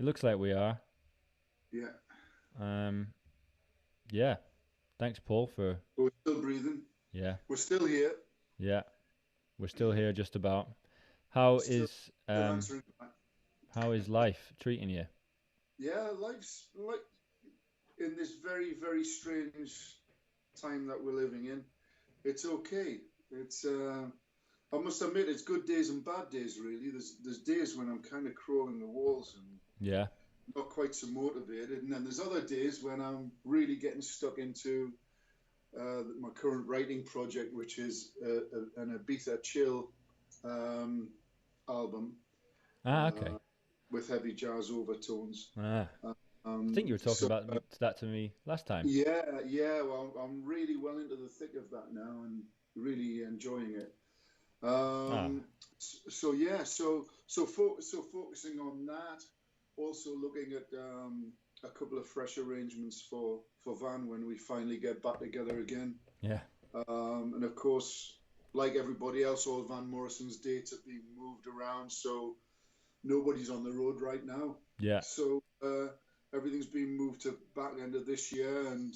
It looks like we are. Yeah. Um, yeah. Thanks, Paul, for But we're still breathing. yeah, We're still here. yeah. We're still Yeah. here just about. How Still, is still answering back. how is life treating you? Yeah, life's like in this very, very strange time that we're living in. It's okay. It's I must admit it's good days and bad days really. There's days when I'm kind of crawling the walls and Yeah. not quite so motivated, and then there's other days when I'm really getting stuck into my current writing project, which is an Ibiza chill um, album Ah, okay. uh, with heavy jazz overtones. Ah, I think you were talking So about that to me last time. yeah, yeah. Well, I'm really well into the thick of that now and really enjoying it. Ah, So yeah, so focusing on that, also looking at a couple of fresh arrangements for Van when we finally get back together again. yeah, And of course, like everybody else, all Van Morrison's dates have been moved around, so nobody's on the road right now. yeah. So everything's been moved to back end of this year, and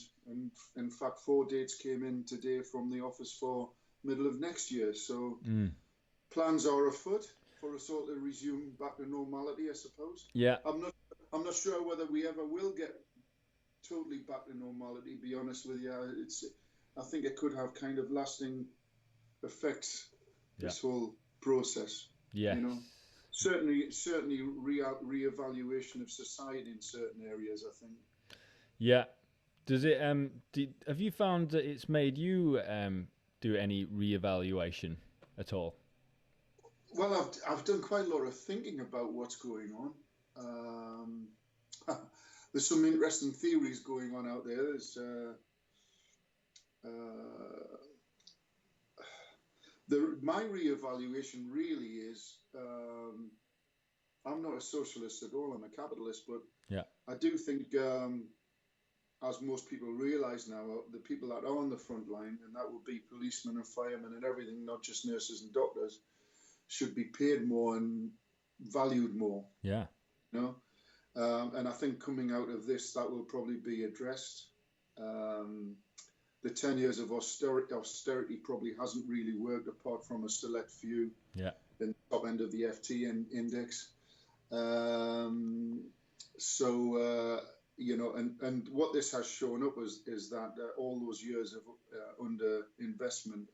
in fact, four dates came in today from the office for middle of next year. So Mm, plans are afoot for us all to resume back to normality, I suppose. yeah, I'm not I'm not sure whether we ever will get totally back to normality. Be honest with you, I think it could have kind of lasting effects. yeah, This whole process, yes, you know, certainly reevaluation of society in certain areas. I think. yeah. Does it have you found that it's made you do any reevaluation at all? Well, I've done quite a lot of thinking about what's going on. There's some interesting theories going on out there. Uh, my reevaluation really is I'm not a socialist at all. I'm a capitalist, but Yeah, I do think, as most people realise now, the people that are on the front line, and that would be policemen and firemen and everything, not just nurses and doctors, should be paid more and valued more. yeah, You know, and I think coming out of this, that will probably be addressed. Um, the 10 years of austerity probably hasn't really worked apart from a select few yeah, in the top end of the FT index. Um, so, and what this has shown up is that all those years of under investment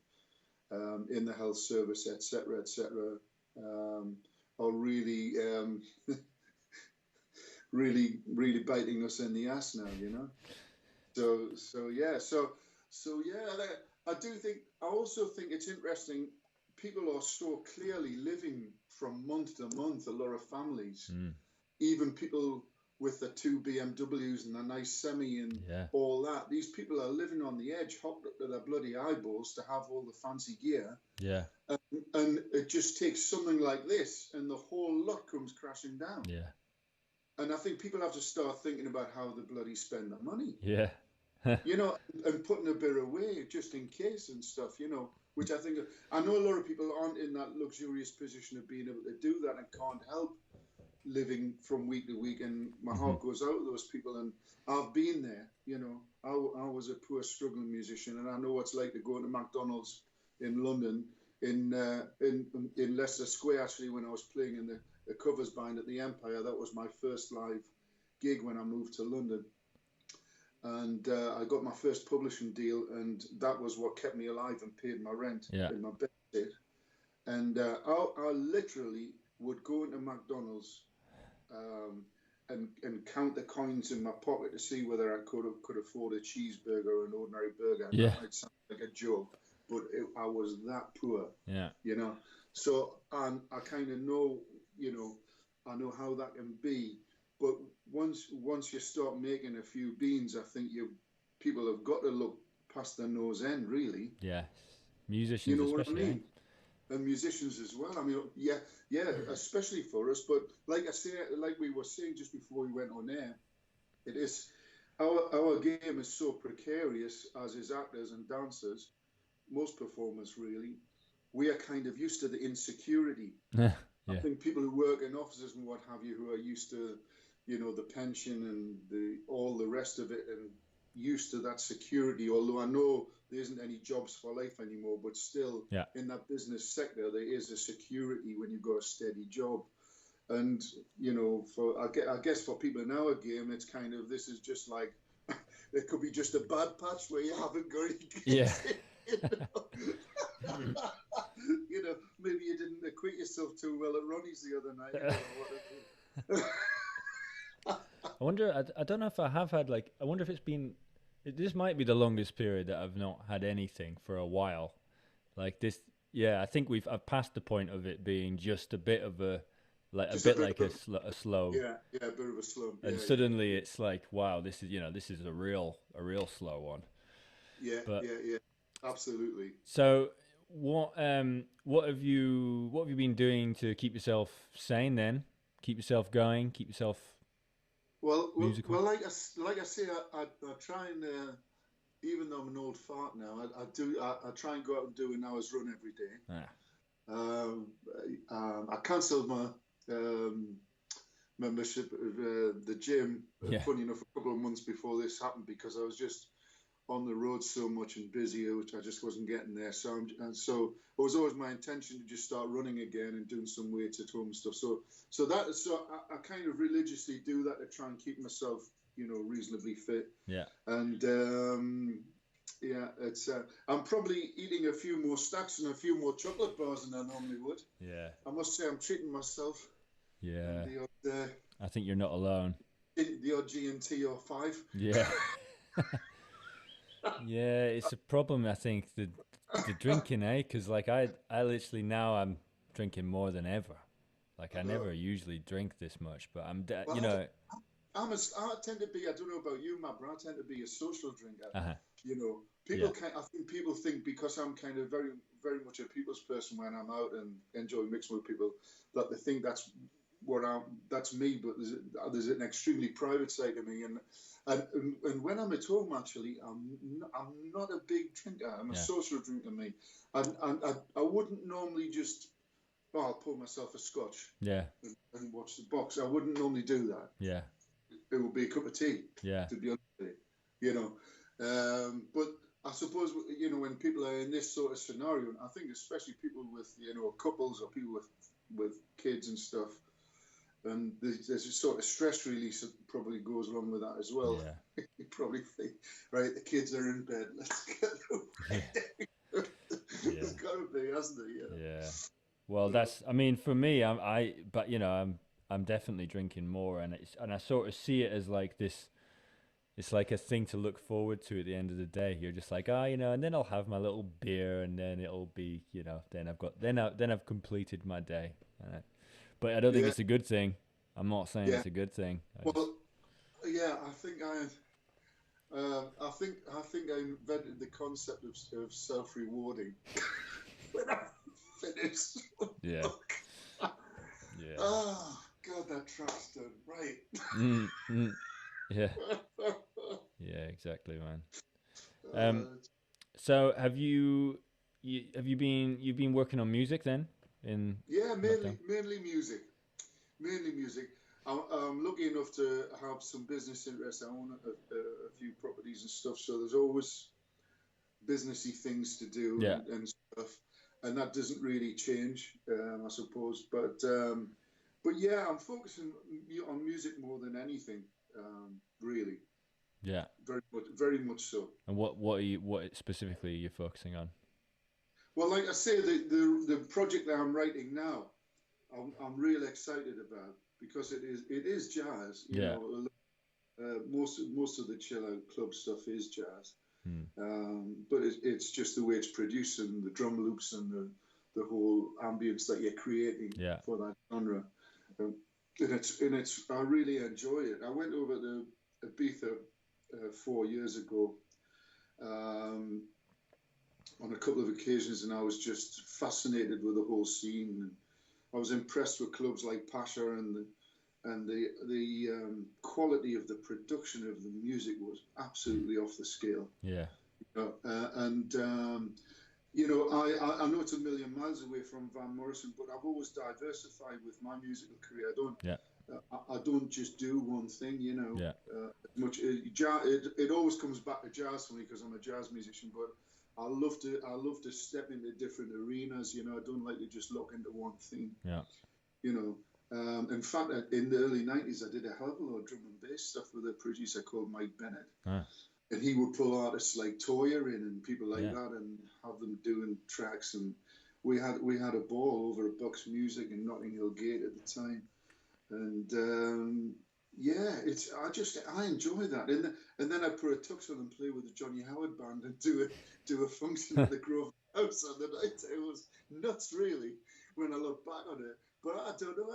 in the health service, etc., um, are really, really biting us in the ass now. So yeah, I do think. I also think it's interesting. People are so clearly living from month to month. A lot of families, mm, even people with the two BMWs and a nice semi and yeah, all that. These people are living on the edge, hooked up to their bloody eyeballs to have all the fancy gear. yeah, And it just takes something like this, and the whole lot comes crashing down. yeah, And I think people have to start thinking about how they bloody spend their money, yeah, and putting a bit away just in case and stuff, which I know a lot of people aren't in that luxurious position of being able to do that and can't help living from week to week. And my hmm, heart goes out to those people. And I've been there, I was a poor struggling musician, and I know what it's like to go into McDonald's in London, in Leicester Square, actually, when I was playing in the covers band at the Empire. That was my first live gig when I moved to London, and I got my first publishing deal, and that was what kept me alive and paid my rent yeah, in my bed. And I literally would go into McDonald's, um, and count the coins in my pocket to see whether I could afford a cheeseburger or an ordinary burger. And yeah, that might sound like a joke, but I was that poor, yeah, you know. So, and I kind of know, I know how that can be. But once you start making a few beans, I think you people have got to look past their nose end, really. yeah. You Musicians know what I especially, eh? mean? And musicians as well. I mean, yeah, yeah, especially for us. But like I say, like we were saying just before we went on air, it is our game is so precarious, as is actors and dancers, most performers really. We are kind of used to the insecurity. I Yeah, think people who work in offices and what have you, who are used to the pension and all the rest of it, and used to that security. Although I know there isn't any jobs for life anymore, but still, Yeah. in that business sector, there is a security when you've got a steady job. And I guess for people in our game, it's kind of, this is just like, it could be just a bad patch where you haven't got any gigs. Yeah. Maybe you didn't acquit yourself too well at Ronnie's the other night. I wonder, I don't know if I have had, like, I wonder if it's been, this might be the longest period that I've not had anything for a while. Like this, yeah, I think I've passed the point of it being just a bit of a slow. Yeah, a bit of a slump. And suddenly it's like, wow, this is a real slow one. Yeah, absolutely. So what have you been doing to keep yourself sane then? Keep yourself going, keep yourself musical? Well, like I say, I try and even though I'm an old fart now, I try and go out and do an hour's run every day. I cancelled my membership of the gym. Funny enough, a couple of months before this happened, because I was just on the road so much and busy, which I just wasn't getting there. So it was always my intention to just start running again and doing some weights at home and stuff. So I kind of religiously do that to try and keep myself, reasonably fit. Yeah. And it's I'm probably eating a few more stacks and a few more chocolate bars than I normally would. Yeah. I must say I'm treating myself. Yeah. I think you're not alone. The odd G&T or 5. Yeah. Yeah, it's a problem, I think, the drinking, because like I literally now I'm drinking more than ever. Like I never usually drink this much, but I tend to be, I don't know about you, Matt, but I tend to be a social drinker. I think people think, because I'm kind of very, very much a people's person when I'm out and enjoy mixing with people, that they think that's me, but there's an extremely private side of me, and when I'm at home, actually, I'm not a big drinker. I'm a social drinker, me, and I wouldn't normally just, I'll pour myself a scotch, and watch the box. I wouldn't normally do that. Yeah, it would be a cup of tea. Yeah, to be honest with you, but I suppose when people are in this sort of scenario, I think especially people with couples or people with kids and stuff. And there's a sort of stress release that probably goes along with that as well. Yeah. You probably think, right, the kids are in bed, let's get them. Yeah. It's got to be, hasn't it? Yeah. Well, for me, I'm definitely drinking more, and I sort of see it as like this. It's like a thing to look forward to at the end of the day. You're just like, and then I'll have my little beer, and then it'll be, then I've completed my day. But I don't think it's a good thing. I'm not saying it's a good thing. I think I invented the concept of self-rewarding when I finished. Yeah. Yeah. Oh God, that track's done right. Yeah. Yeah, exactly, man. So have you've been working on music then? Mainly music. I'm lucky enough to have some business interests. I own a few properties and stuff, so there's always businessy things to do and stuff, and that doesn't really change, I suppose. But I'm focusing on music more than anything, really. Yeah. Very much so. And what specifically are you focusing on? Well, like I say, the project that I'm writing now, I'm really excited about, because it is jazz. You know, most of the chill out club stuff is jazz, but it's just the way it's produced and the drum loops and the whole ambience that you're creating for that genre. And it's I really enjoy it. I went over to Ibiza 4 years ago. On a couple of occasions, and I was just fascinated with the whole scene. And I was impressed with clubs like Pasha, and the quality of the production of the music was absolutely off the scale. Yeah. I know it's a million miles away from Van Morrison, but I've always diversified with my musical career. I don't just do one thing, you know. Yeah. It always comes back to jazz for me because I'm a jazz musician, but I love to step into different arenas, you know. I don't like to just lock into one thing. Yeah. You know. In fact, in the early 90s, I did a hell of a lot of drum and bass stuff with a producer called Mike Bennett. And he would pull artists like Toya in and people like that and have them doing tracks. And we had a ball over at Bucks Music in Notting Hill Gate at the time. And I enjoy that. And then I put a tux on and play with the Johnny Howard band and do a function at the Grove House on the night. It was nuts, really, when I look back on it. But I don't know.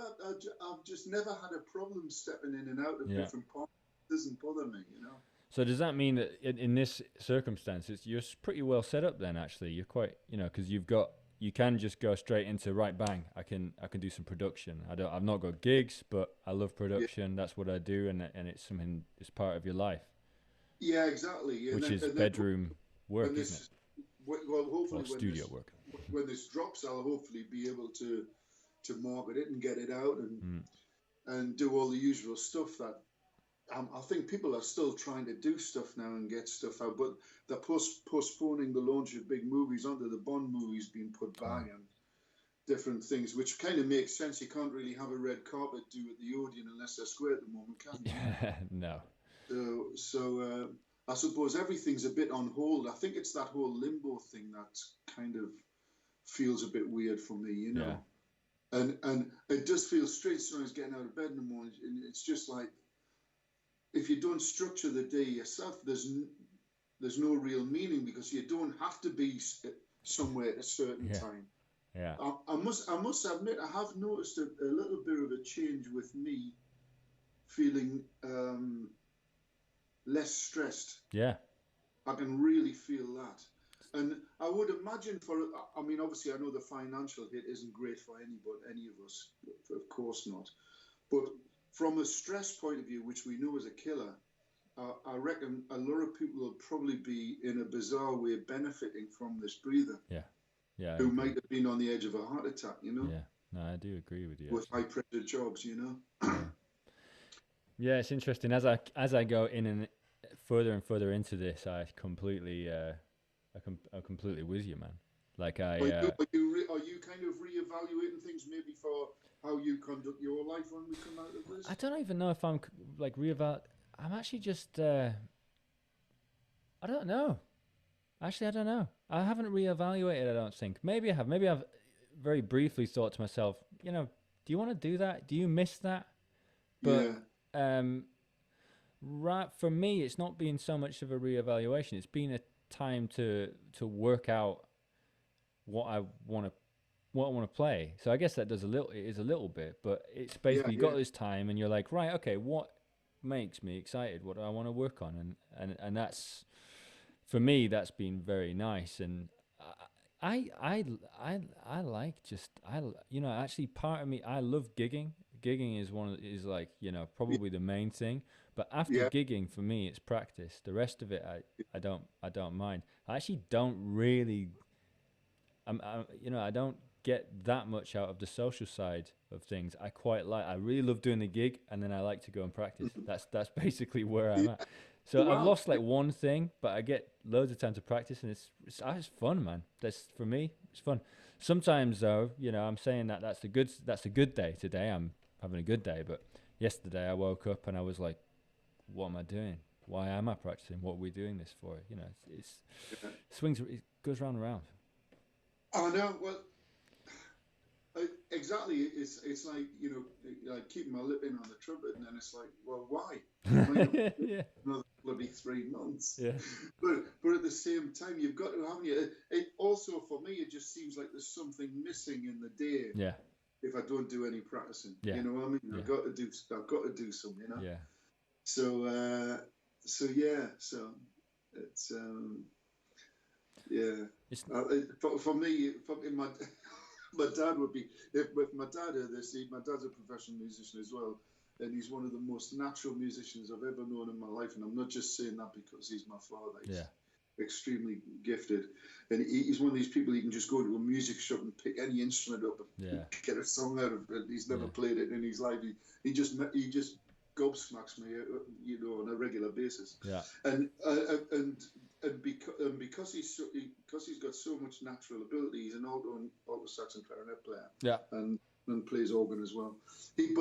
I've just never had a problem stepping in and out of different parts. It doesn't bother me, you know. So does that mean that in this circumstance, you're pretty well set up then? Actually, you're quite, you know, because you can just go straight into right bang. I can do some production. I've not got gigs, but I love production. Yeah. That's what I do, and it's something. It's part of your life. Yeah, exactly. Which is bedroom work, isn't it? Well, hopefully studio work. When this drops, I'll hopefully be able to market it and get it out and do all the usual stuff that I think people are still trying to do stuff now and get stuff out, but they're postponing the launch of big movies onto the Bond movies being put back and different things, which kind of makes sense. You can't really have a red carpet do at the Odeon unless they're square at the moment, can you? No. So I suppose everything's a bit on hold. I think it's that whole limbo thing that kind of feels a bit weird for me, you know. Yeah. And it does feel strange sometimes getting out of bed in the morning. And it's just like, if you don't structure the day yourself, there's no real meaning because you don't have to be somewhere at a certain time. Yeah. I must admit, I have noticed a little bit of a change with me feeling less stressed. Yeah. I can really feel that. And I would imagine obviously I know the financial hit isn't great for any of us, of course not. But from a stress point of view, which we know is a killer, I reckon a lot of people will probably be in a bizarre way benefiting from this breather. Yeah. Yeah. Who might have been on the edge of a heart attack, you know? Yeah. No, I do agree with you. With high pressure jobs, you know? Yeah, it's interesting. As I go in and further into this, I'm completely with you, man. Like are you kind of reevaluating things maybe for how you conduct your life when we come out of this? I don't even know if I'm like I'm actually just I don't know. Actually, I don't know. I haven't reevaluated. I don't think. Maybe I have. Maybe I've very briefly thought to myself, you know, do you want to do that? Do you miss that? But right, for me, it's not been so much of a reevaluation. It's been a time to work out what I want to play. So I guess that it is a little bit, but it's basically you got this time and you're like, right, okay, what makes me excited? What do I want to work on? And that's, for me, that's been very nice. And I like actually part of me, I love gigging. Gigging is like, you know, probably the main thing. But after gigging, for me, it's practice. The rest of it, I don't mind. I actually don't really, I don't get that much out of the social side of things. I really love doing the gig, and then I like to go and practice. That's basically where I'm at. So I've lost like one thing, but I get loads of time to practice, and it's fun, man. For me, it's fun. Sometimes though, you know, I'm saying that's a good day. Today I'm having a good day, but yesterday I woke up and I was like, what am I doing? Why am I practicing? What are we doing this for? You know, it's swings. It goes round and round. Oh no, well, exactly. It's like, you know, like keeping my lip in on the trumpet, and then it's like, well, why? Yeah. Another bloody 3 months. Yeah. But at the same time, you've got to have it. Also, for me, it just seems like there's something missing in the day. Yeah. If I don't do any practicing, yeah. You know what I mean? Yeah. I've got to do some, you know. Yeah. So it's for me, my dad would be, if my dad heard this, my dad's a professional musician as well, and he's one of the most natural musicians I've ever known in my life, and I'm not just saying that because he's my father. extremely gifted, and he's one of these people you can just go to a music shop and pick any instrument up and get a song out of it. He's never played it in his life. He just gobsmacks me, on a regular basis. Yeah. And because he's got so much natural ability, he's an alto sax and clarinet player. Yeah. And plays organ as well. He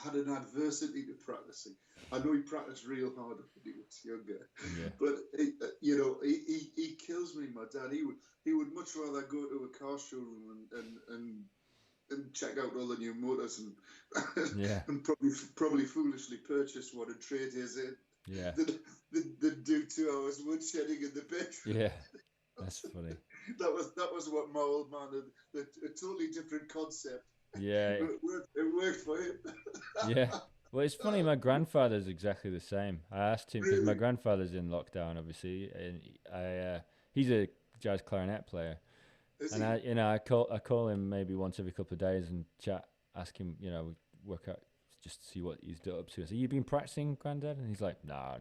had an adversity to practicing. I know he practiced real hard when he was younger, but he kills me. My dad, he would much rather go to a car showroom and check out all the new motors and probably foolishly purchase one and trade his in. Yeah. Than do 2 hours woodshedding in the bedroom. Yeah. That's funny. That was what my old man had. A totally different concept. Yeah. It worked for him. Yeah. Well, it's funny. My grandfather's exactly the same. I asked him because my grandfather's in lockdown, obviously, and he's a jazz clarinet player. I call him maybe once every couple of days and chat, ask him, work out, just to see what he's up to. I say, "You been practicing, Granddad?" And he's like, No.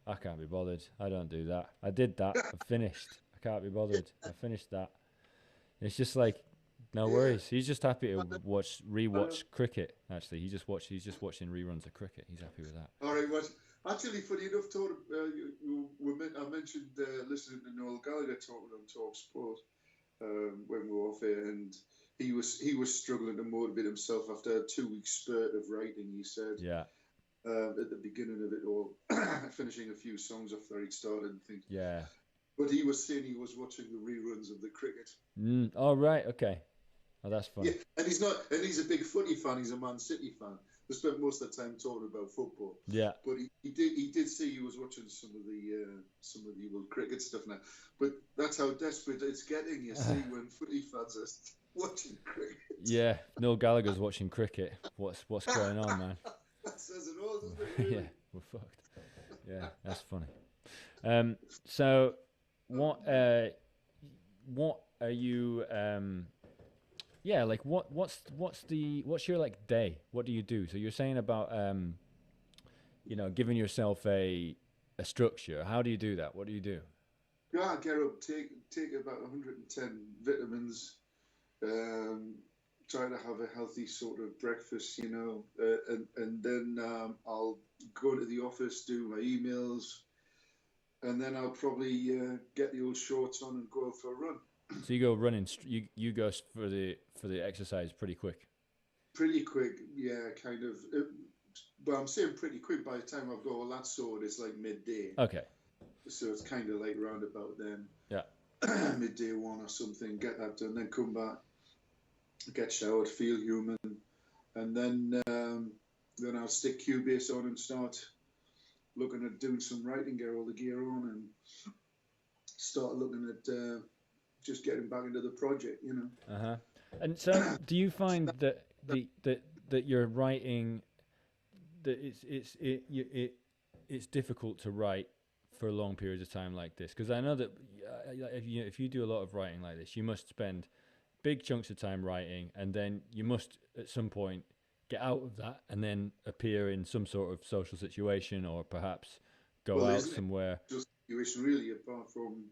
I can't be bothered. I don't do that. I did that. I finished. I can't be bothered. I finished that. And it's just like, no worries. He's just happy to rewatch cricket. Actually, he's just watching reruns of cricket. He's happy with that. All right. Well, actually, funny enough, I mentioned listening to Noel Gallagher talking on Talk Sport when we were off air, and he was struggling to motivate himself after a 2-week spurt of writing. He said, yeah. At the beginning of it all, finishing a few songs after he'd started and things. Yeah. But he was saying he was watching the reruns of the cricket. Oh, right. Okay. Oh, that's funny. Yeah, and he's a big footy fan. He's a Man City fan. We spent most of the time talking about football. Yeah. But he did say he was watching some of the old cricket stuff now. But that's how desperate it's getting, you see, when footy fans are watching cricket. Yeah. Noel Gallagher's watching cricket. What's going on, man? That says it all, doesn't it? Really? Yeah, we're fucked. Yeah, that's funny. So what are you what's your like day? What do you do? So you're saying about giving yourself a structure. How do you do that? What do you do? Yeah, I get up, take about 110 vitamins, try to have a healthy sort of breakfast, and then I'll go to the office, do my emails, and then I'll probably get the old shorts on and go out for a run. So you go running. You go for the exercise pretty quick. Pretty quick, yeah, kind of. But I'm saying pretty quick. By the time I've got all that sorted, it's like midday. Okay. So it's kind of like round about then. Yeah. Midday 1 or something. Get that done, then come back, get showered, feel human, and then I'll stick Cubase on and start looking at doing some writing, get all the gear on, and start looking at just getting back into the project, And so, do you find that that you're writing, that it's difficult to write for long periods of time like this? Because I know that if you do a lot of writing like this, you must spend big chunks of time writing, and then you must at some point get out of that and then appear in some sort of social situation, or perhaps go out somewhere. Just situation, really, apart from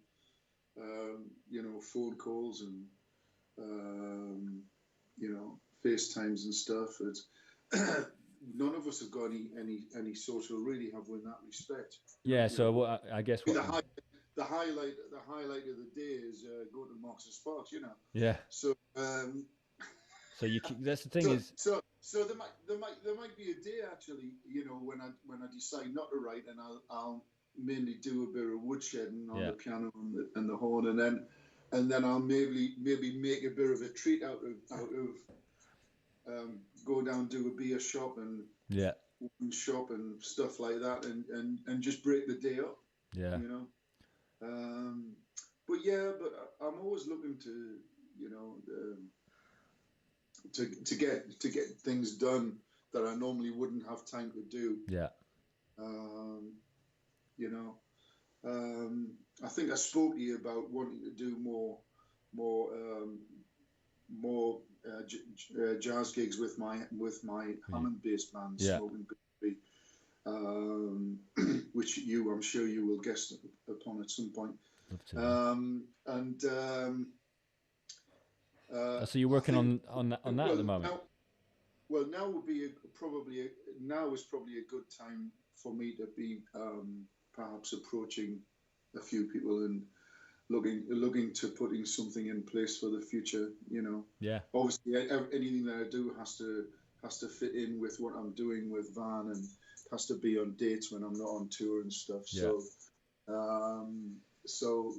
phone calls and FaceTimes and stuff. It's none of us have got any social, really, have we, in that respect? Yeah. So I guess the highlight of the day is go to Marks and Sparks, Yeah. So. So that's the thing is. So there might be a day, actually, when I decide not to write, and I'll mainly do a bit of woodshedding on the piano and the horn, and then I'll maybe make a bit of a treat out of go down, do a beer shop and shop and stuff like that, and just break the day up. Yeah. But I'm always looking to to get things done that I normally wouldn't have time to do. Yeah. I think I spoke to you about wanting to do more jazz gigs with my Hammond-based band, Smoking Baby. which I'm sure you will guest upon at some point. Love to. And So you're working on that at the moment. Now would be now is probably a good time for me to be perhaps approaching a few people and looking to putting something in place for the future. Yeah. Obviously, anything that I do has to fit in with what I'm doing with Van, and has to be on dates when I'm not on tour and stuff. Yeah. So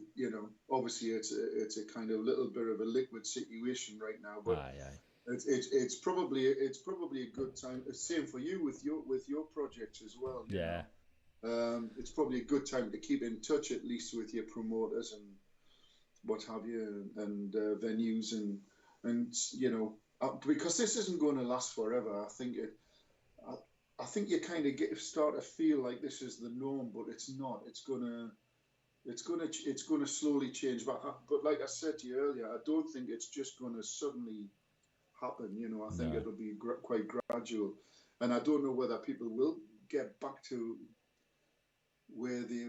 obviously it's a kind of little bit of a liquid situation right now, but it's probably a good time. Same for you with your projects as well. Yeah. It's probably a good time to keep in touch, at least with your promoters and what have you, and venues, and because this isn't going to last forever. I think you kind of start to feel like this is the norm, but it's not. It's gonna slowly change. But like I said to you earlier, I don't think it's just gonna suddenly happen. I think it'll be quite gradual, and I don't know whether people will get back to where they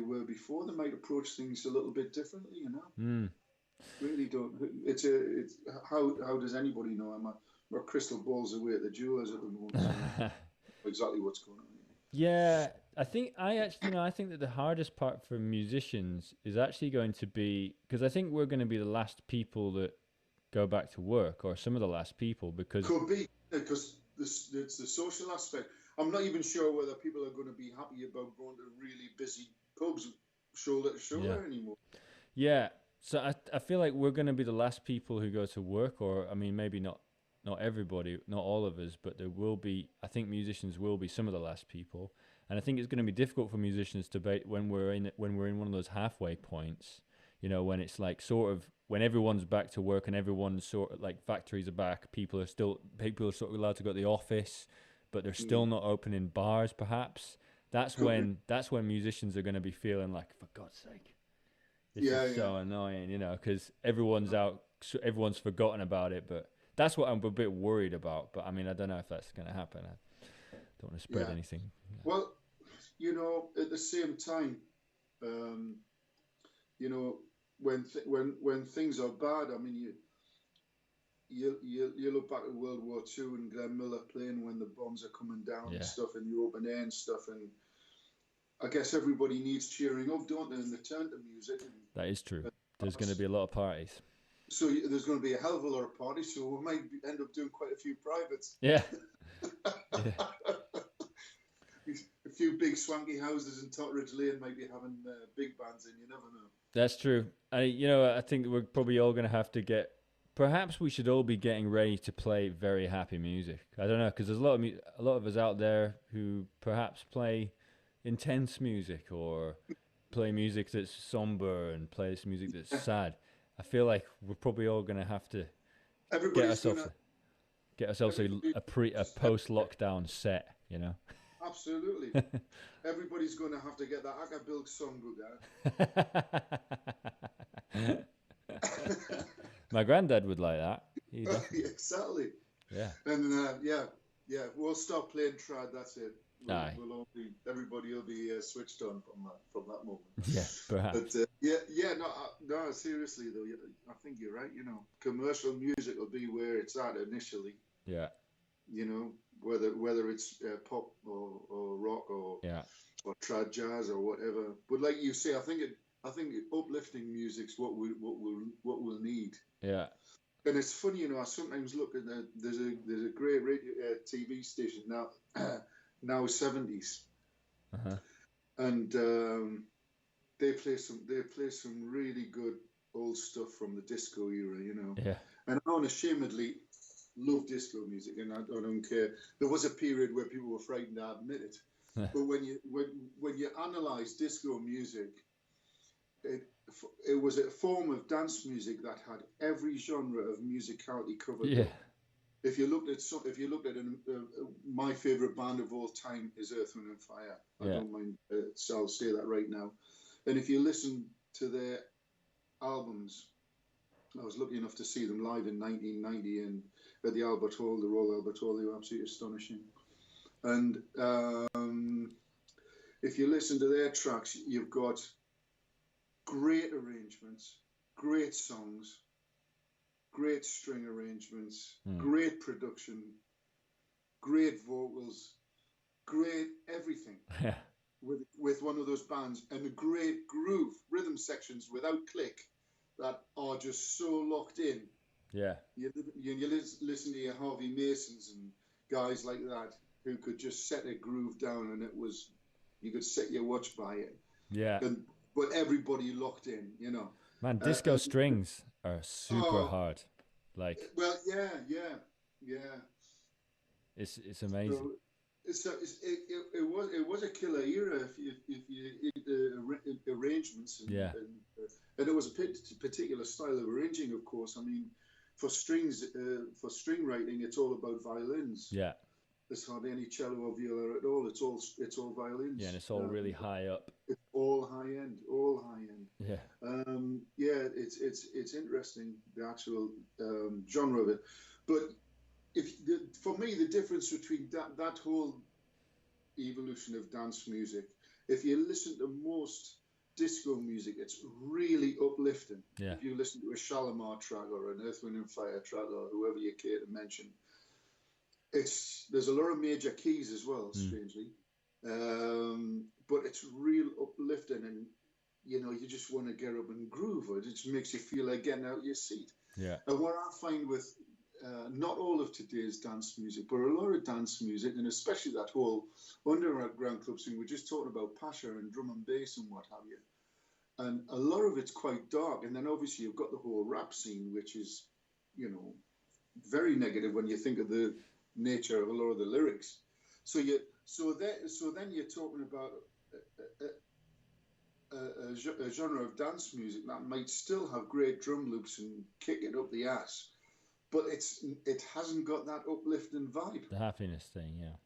were before. They might approach things a little bit differently. Really don't. It's how does anybody know? My crystal ball's away at the jewelers at the moment. So exactly what's going on. Yeah, I think that the hardest part for musicians is actually going to be, because I think we're going to be the last people that go back to work, or some of the last people, because could be because it's the social aspect. I'm not even sure whether people are going to be happy about going to really busy pubs shoulder to shoulder anymore. Yeah, so I feel like we're going to be the last people who go to work, or I mean, maybe not everybody, not all of us, but there will be. I think musicians will be some of the last people, and I think it's going to be difficult for musicians to when we're in one of those halfway points. When it's like sort of when everyone's back to work and everyone's sort of like factories are back, people are sort of allowed to go to the office, but they're still not opening bars. Perhaps that's when musicians are going to be feeling like, for God's sake, this is so annoying, because everyone's out, everyone's forgotten about it, but. That's what I'm a bit worried about, but I mean, I don't know if that's going to happen. I don't want to spread anything. Well, at the same time, when things are bad, I mean, you look back at World War II and Glenn Miller playing when the bombs are coming down and stuff, in the open air and stuff, and I guess everybody needs cheering up, don't they? And they turn to music. That is true. There's going to be a lot of parties. So there's going to be a hell of a lot of parties, so we might end up doing quite a few privates. Yeah. A few big swanky houses in Totteridge Lane might be having big bands in, you never know. That's true. I think we're probably all going to have to perhaps we should all be getting ready to play very happy music. I don't know, because there's a lot of us out there who perhaps play intense music or play music that's somber and play this music that's sad. I feel like we're probably all going to have to get ourselves a post-lockdown set, Absolutely. Everybody's going to have to get that Acapulco songbook out. My granddad would like that. Exactly. Yeah. And we'll stop playing trad. That's it. Everybody will be switched on from that moment. Yeah, perhaps. But no. Seriously though, I think you're right. Commercial music will be where it's at initially. Yeah. Whether it's pop or rock or trad jazz or whatever. But like you say, I think uplifting music's what we'll need. Yeah. And it's funny, I sometimes look at there's a great radio TV station now 70s, and they play some really good old stuff from the disco era, Yeah. And I unashamedly love disco music, and I don't care. There was a period where people were frightened to admit it, but when you analyze disco music, it was a form of dance music that had every genre of musicality covered. Yeah. If you looked at my favorite band of all time is Earth, Wind and Fire. I don't mind. So I'll say that right now. And if you listen to their albums, I was lucky enough to see them live in 1990 at the Albert Hall, the Royal Albert Hall. They were absolutely astonishing. And if you listen to their tracks, you've got great arrangements, great songs, great string arrangements, great production, great vocals, great everything. Yeah. With one of those bands, and a great groove, rhythm sections without click that are just so locked in. Yeah. You listen to your Harvey Masons and guys like that who could just set a groove down, and you could set your watch by it. Yeah. But everybody locked in, you know. Man, disco strings are super hard. Like. Well, yeah. It's amazing. So it was a killer era if you arrangements and it was a particular style of arranging, of course. I mean, for strings, for string writing, it's all about violins. Yeah. There's hardly any cello or viola at all. It's all violins. Yeah, and it's all really high up. It's all high end. Yeah. Yeah, it's interesting, the actual genre of it, but for me, the difference between that whole evolution of dance music, if you listen to most disco music, it's really uplifting. Yeah. If you listen to a Shalimar track or an Earth, Wind and Fire track or whoever you care to mention, there's a lot of major keys as well, strangely, but it's real uplifting, and you just want to get up and groove. It just makes you feel like getting out of your seat. Yeah. And what I find with not all of today's dance music, but a lot of dance music, and especially that whole underground club scene, we're just talking about Pasha and drum and bass and what have you. And a lot of it's quite dark. And then obviously you've got the whole rap scene, which is, very negative when you think of the nature of a lot of the lyrics. So then you're talking about a genre of dance music that might still have great drum loops and kick it up the ass, but it hasn't got that uplifting vibe. The happiness thing, yeah.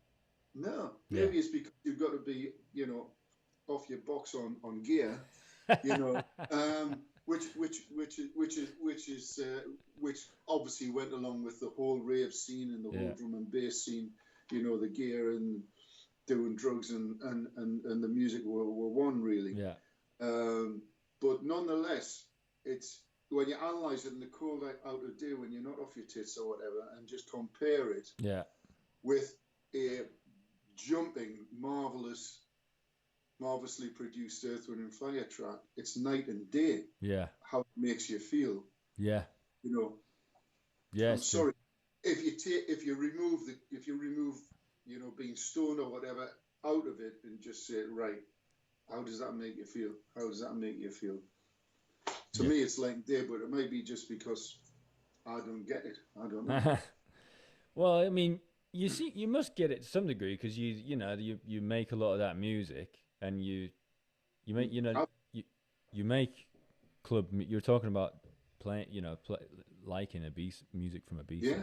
No, maybe it's because you've got to be, off your box on gear, which obviously went along with the whole rave scene and the whole drum and bass scene. The gear and doing drugs and the music were one, really. Yeah. But nonetheless, it's when you analyze it in the cold out of day, when you're not off your tits or whatever, and just compare it with a jumping, marvelously produced Earth, Wind and Fire track, it's night and day. Yeah. How it makes you feel. Yeah. Yeah. I'm sorry. If you remove being stoned or whatever out of it and just say, right, how does that make you feel? How does that make you feel? To me, it's like day, but it may be just because I don't get it. I don't know. Well, I mean, you must get it to some degree because you make a lot of that music, and you make you make club. You're talking about playing, liking music from a beat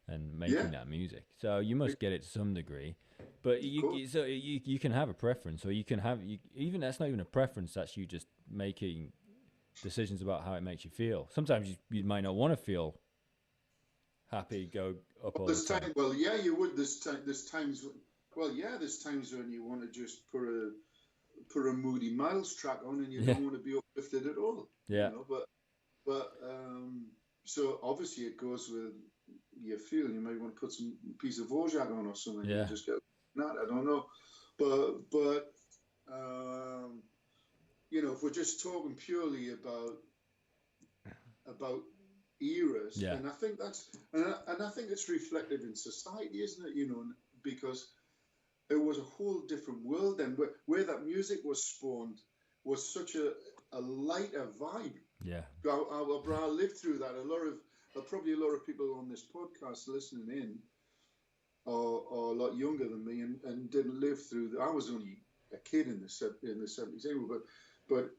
and making that music. So you must get it to some degree. But you can have a preference, or you can have even that's not even a preference. That's you just making decisions about how it makes you feel. Sometimes you might not want to feel happy, go up all the time. Well, yeah, you would. There's times when you want to just put a Moody Miles track on, and you don't want to be uplifted at all. Yeah. But so obviously it goes with your feel. You might want to put some piece of Wojak on or something. Yeah. And just get that. I don't know, but if we're just talking purely about eras, and I think it's reflected in society, isn't it? Because it was a whole different world then, where that music was spawned was such a lighter vibe. Yeah. I lived through that. Probably a lot of people on this podcast listening in are a lot younger than me and didn't live through. I was only a kid in the 70s anyway, but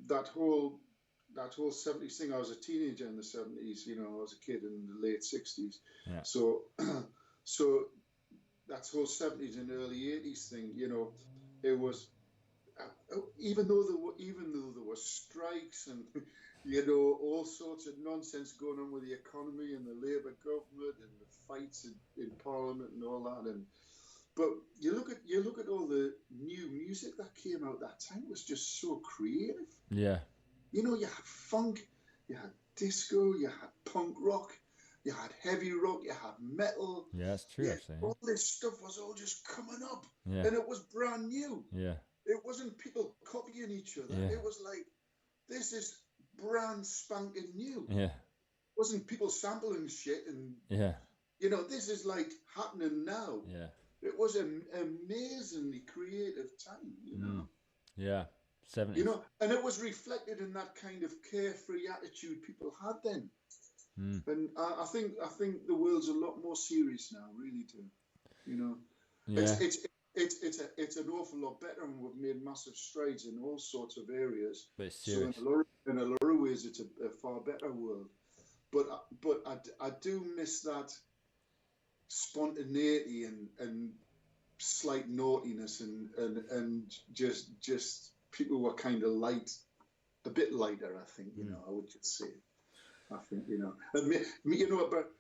that whole 70s thing. I was a teenager in the 70s. I was a kid in the late 60s. Yeah. So that whole 70s and early 80s thing. It was even though there were strikes and all sorts of nonsense going on with the economy and the Labour government and the fights in Parliament and all that, and But you look at all the new music that came out that time. It was just so creative. Yeah. You know, you had funk, you had disco, you had punk rock, you had heavy rock, you had metal. Yeah, that's true, Yeah, actually. all this stuff was all just coming up, Yeah. and it was brand new. Yeah. It wasn't people copying each other. Yeah. It was like, this is brand spanking new. Yeah. It wasn't people sampling shit and, Yeah. you know, this is like happening now. Yeah. It was an amazingly creative time, you know. Yeah. 70s. You know, and it was reflected in that kind of carefree attitude people had then. And I think the world's a lot more serious now, really do. You know, Yeah. it's an awful lot better, and we've made massive strides in all sorts of areas. But it's serious. So in a lot of ways, it's a far better world. But I do miss that spontaneity and slight naughtiness and just people were kind of light, a bit lighter. I think, you know, I would just say. I think, you know, and me, you know, but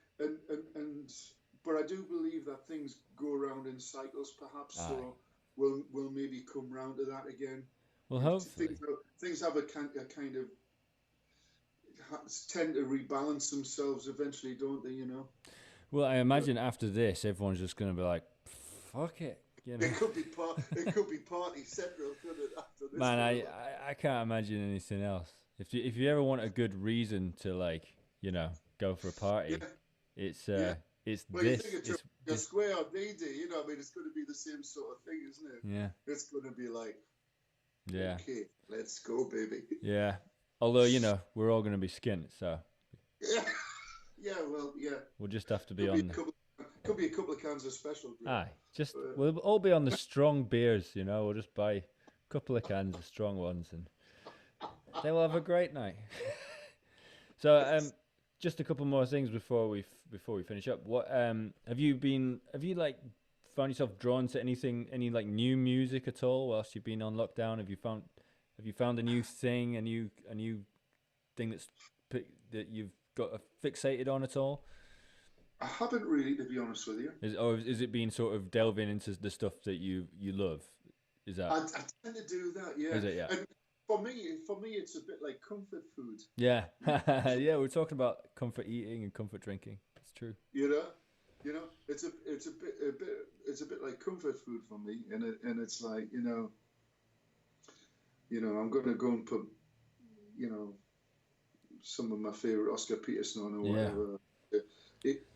I do believe that things go around in cycles, perhaps. Aye. So we'll maybe come round to that again. Well, hopefully. Things have a kind of tend to rebalance themselves eventually, don't they? You know. Well, I imagine after this, everyone's just going to be like, "Fuck it," you know. It could be party central, couldn't it? After this, Man, I can't imagine anything else. If you ever want a good reason to, like, you know, go for a party, it's well, this. You think it's square or DD, you know, I mean, it's going to be the same sort of thing, isn't it? Yeah. It's going to be like, yeah, okay, let's go, baby. Yeah. Although, you know, we're all going to be skint, so. Yeah. Yeah. Well, yeah. We'll just have to be Could be a couple of cans of special brew. Aye, we'll all be on the strong beers, you know. We'll just buy a couple of cans of strong ones, and they will have a great night. So, just a couple more things before we finish up. What have you like found yourself drawn to any like new music at all whilst you've been on lockdown? Have you found a new thing, a new thing that you've got fixated on at all? I haven't really, to be honest with you. Is it been sort of delving into the stuff that you love? Is that? I tend to do that, yeah. Is it, yeah? And for me, it's a bit like comfort food. Yeah, yeah. We're talking about comfort eating and comfort drinking. It's true. You know, it's a bit like comfort food for me, and it's like, you know, I'm going to go and put, you know, some of my favorite Oscar Peterson on or whatever.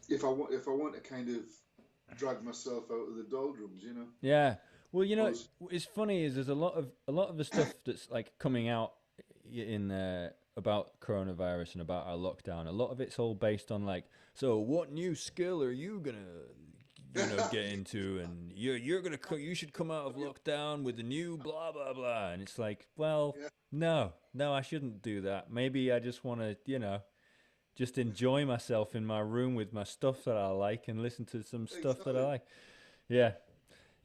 If I want to kind of drag myself out of the doldrums, you know. Yeah. Well, you know, it's funny is there's a lot of the stuff that's like coming out in about coronavirus and about our lockdown. A lot of it's all based on like, so what new skill are you gonna get into, and you should come out of lockdown with a new blah blah blah. And it's like, well, no, I shouldn't do that. Maybe I just want to, you know, just enjoy myself in my room with my stuff that I like and listen to some stuff that I like. Yeah.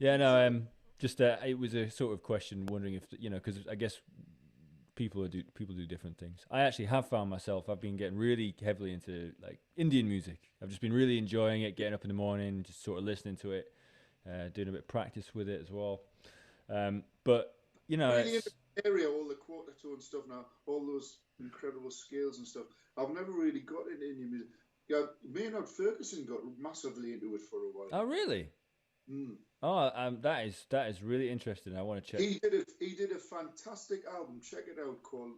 No. Just it was a sort of question, wondering if, you know, because I guess people do different things. I actually have found myself. I've been getting really heavily into like Indian music. I've just been really enjoying it. Getting up in the morning, just sort of listening to it, doing a bit of practice with it as well. But you know, really in the area, all the quarter tone stuff now, all those incredible scales and stuff. I've never really got into Indian music. Yeah, Maynard Ferguson got massively into it for a while. Oh, really? Mm. Oh, that is really interesting. I want to check. He did a fantastic album. Check it out, called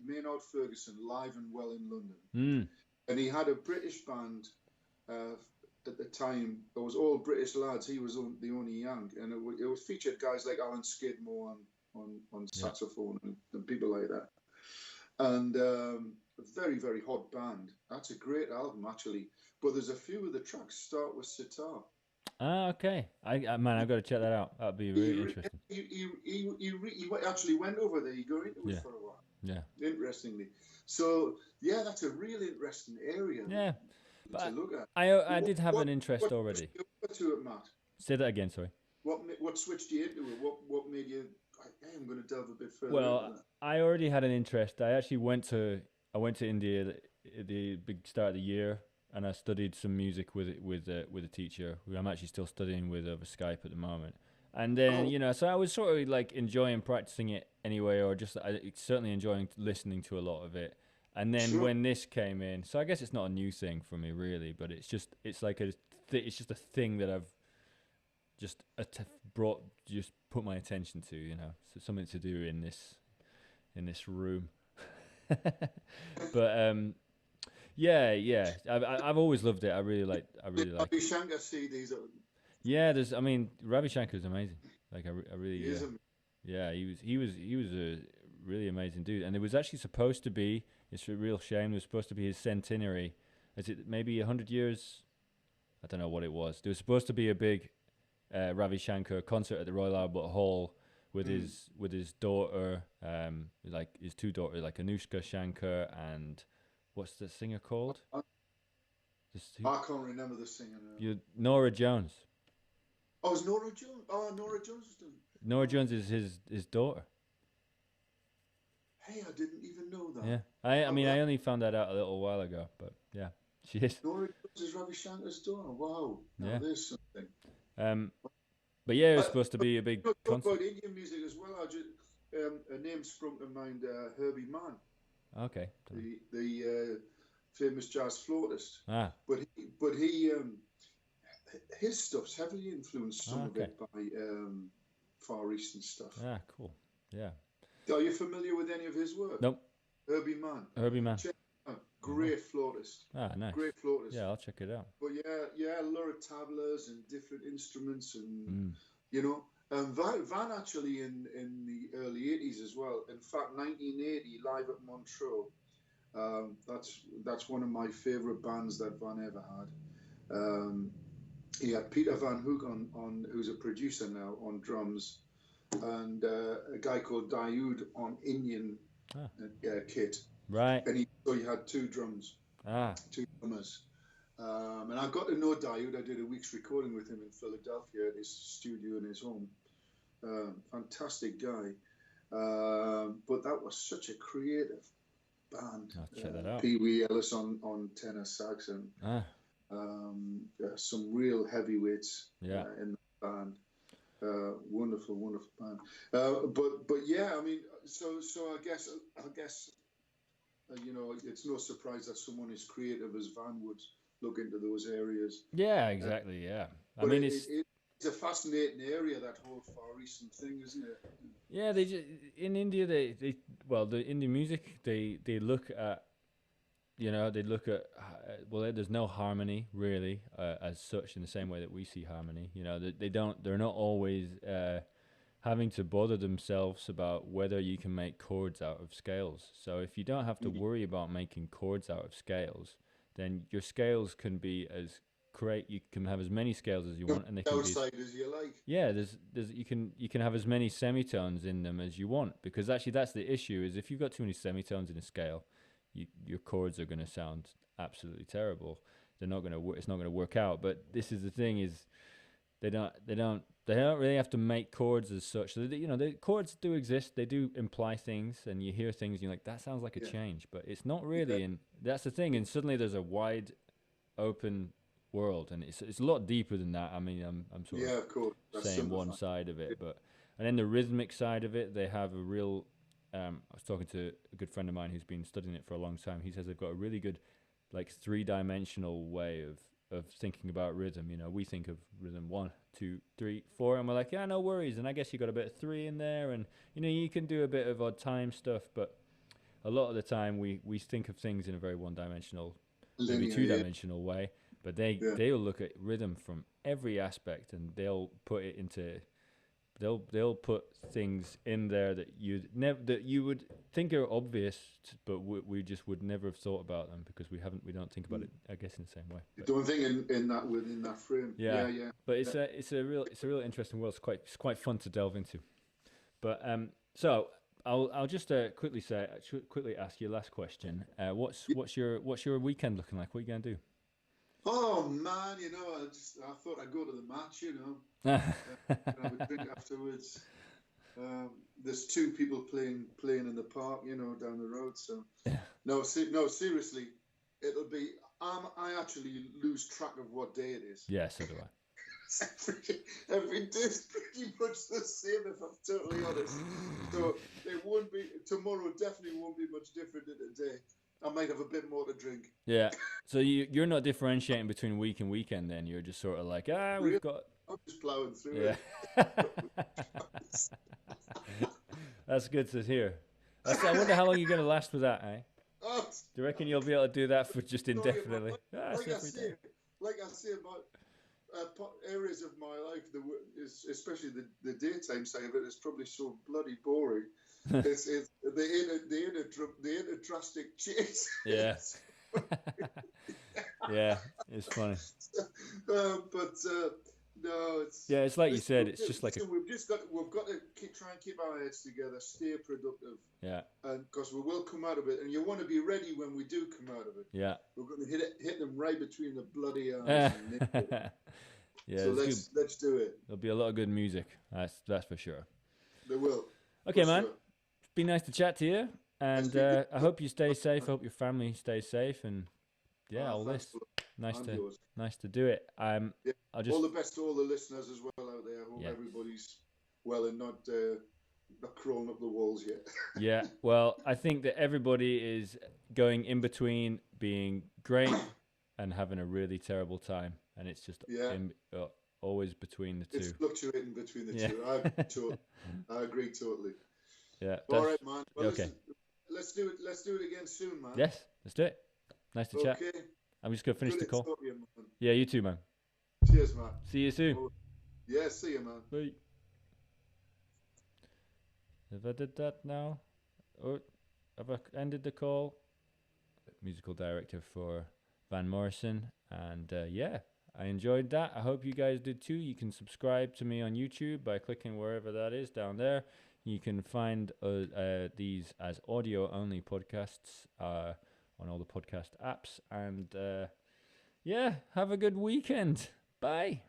Maynard Ferguson Live and Well in London. And he had a British band at the time. It was all British lads. He was the only young, and it featured guys like Alan Skidmore on saxophone and people like that. And a very, very hot band. That's a great album, actually. But there's a few of the tracks start with sitar. Ah, okay. I've got to check that out. That'd be really interesting. He actually went over there. He got into it for a while. Yeah. Interestingly. So, yeah, that's a really interesting area. Yeah. To look at. I did have an interest already. What to it, Matt? Say that again, sorry. What switched you into it? What made you, hey, I'm going to delve a bit further? Well, I already had an interest. I actually went to India at the big start of the year. and I studied some music with a teacher who I'm actually still studying with over Skype at the moment. And then Oh, so I was sort of like enjoying practicing it anyway, or just certainly enjoying listening to a lot of it. And then sure. when this came in, so I guess it's not a new thing for me really, but it's like it's just a thing that I've just brought just put my attention to, so something to do in this room. But yeah, I've always loved it. I The really like Ravi it. Shankar CDs, Yeah, I mean, Ravi Shankar's amazing. Like, I really, he is a, yeah, he was a really amazing dude. And it was actually supposed to be. It's a real shame. It was supposed to be his centenary. Is it maybe 100 years? I don't know what it was. There was supposed to be a big Ravi Shankar concert at the Royal Albert Hall with mm, his daughter, like his two daughters, like Anushka Shankar and what's the singer called? I, Just I can't remember the singer now. Nora Jones. Oh, it's Nora Jones. Oh, Nora Jones is doing. Nora Oh, Jones is his daughter. hey, I didn't even know that. Yeah, I Oh, mean that I only found that out a little while ago, but yeah, she is. Nora Jones is Ravi Shankar's daughter. Wow, now Yeah. there's something. Um. But yeah, it was Uh, supposed to be a big talk concert. about Indian music as well. I just a name sprung to mind. Herbie Mann, Okay. the famous jazz flautist. Ah. But his stuff's heavily influenced some of Okay. it by Far Eastern stuff. Ah. Cool. Yeah. Are you familiar with any of his work? Nope. Herbie Mann, Herbie Man. check it out. Oh. Great flautist, Ah. Nice. great flautist. Yeah, I'll check it out. But yeah, a lot of tablas and different instruments, and Mm. you know, Van actually in the early '80s as well. In fact, 1980, live at Montreux. That's one of my favourite bands that Van ever had. He had Peter Van Hook on who's a producer now on drums, and a guy called Daoud on Indian Ah. kit, Right. and so he had two Ah. drummers. And I got to know Daoud. I did a week's recording with him in Philadelphia at his studio in his home. Fantastic guy. But that was such a creative band. I'll check that out. Pee Wee Ellis on tenor sax, and Ah. some real heavyweights Yeah. in the band. Wonderful, wonderful band. But yeah, I mean, so I guess it's no surprise that someone as creative as Van would look into those areas. Yeah. Exactly. Yeah. I But mean, it's it's a fascinating area, that whole Far Eastern thing, isn't it? yeah. They just in India they well the Indian music they look at they look at well there's no harmony really as such in the same way that we see harmony. They're not always having to bother themselves about whether you can make chords out of scales. So if you don't have to Mhm. worry about making chords out of scales, then your scales can be as create you can have as many scales as you want, and they can be Outside as you like. yeah, there's you can have as many semitones in them as you want, because actually that's the issue is if you've got too many semitones in a scale, your chords are going to sound absolutely terrible. They're not going to it's not going to work out. But this is the thing is they don't really have to make chords as such. So the chords do exist. They do imply things, and you hear things, and you're like that sounds like a Yeah, change, but it's not yeah, really. And that's the thing. And suddenly there's a wide open world, and it's a lot deeper than that. I mean, I'm sort of yeah. Of course, that's saying one simplifying. side of it, but and then the rhythmic side of it, they have a real. I was talking to a good friend of mine who's been studying it for a long time. He says they've got a really good, like three-dimensional way of thinking about rhythm. We think of rhythm 1, 2, 3, 4, and we're like, yeah, no worries. And I guess you got a bit of three in there, and you can do a bit of odd time stuff, but a lot of the time we think of things in a very one-dimensional, maybe Linear, yeah, two-dimensional way, but they yeah. they'll look at rhythm from every aspect, and they'll put it into they'll put things in there that you would think are obvious, but we just would never have thought about them because we don't think about Mm. it, I guess, in the same way. You But don't think in that within that frame. yeah, Yeah, yeah, but yeah. it's a real interesting world. It's quite fun to delve into. But so I'll just quickly ask you last question. What's your weekend looking like? What are you gonna do? Oh man, I thought I'd go to the match. Have a drink afterwards. There's two people playing in the park, down the road. So Yeah. no, no, seriously, it'll be. I actually lose track of what day it is. Yeah, so do I. Every day is pretty much the same, if I'm totally honest. So it won't be tomorrow. Definitely won't be much different than today. I might have a bit more to drink. Yeah. So you're not differentiating between week and weekend then. You're just sort of like, Really? we've got. I'm just plowing through Yeah. it. That's good to hear. I wonder how long you're going to last with that, eh? Oh, Do you reckon you'll be able to do that for just sorry, indefinitely? like I say, about areas of my life, especially the daytime side of it, is probably so bloody boring. It's the inner drastic change. Yeah. Yeah, it's funny. But no, it's like you said. It's just like we've got to try and keep our heads together, stay productive. Yeah. And because we will come out of it, and you want to be ready when we do come out of it. Yeah. We're going to hit them right between the bloody eyes. Yeah. So let's do it. There'll be a lot of good music. That's for sure. There will. Okay, man. Sure. It's been nice to chat to you, and I hope you stay safe. I hope your family stays safe, and all this. Nice to do it. I'll just all the best to all the listeners as well out there. I hope everybody's well and not crawling up the walls yet. Yeah. Well, I think that everybody is going in between being great and having a really terrible time, and it's just always between the two. It's fluctuating between the two. I agree totally. Yeah. All right, man. Well, okay. Let's do it. Let's do it again soon, man. Yes, let's do it. Nice to chat. I'm just gonna finish the call. Yeah, you too, man. Cheers, man. See you soon. Yeah, see you, man. Bye. Have I did that now? Or have I ended the call? Musical director for Van Morrison, and I enjoyed that. I hope you guys did too. You can subscribe to me on YouTube by clicking wherever that is down there. You can find these as audio only podcasts on all the podcast apps, and have a good weekend. Bye.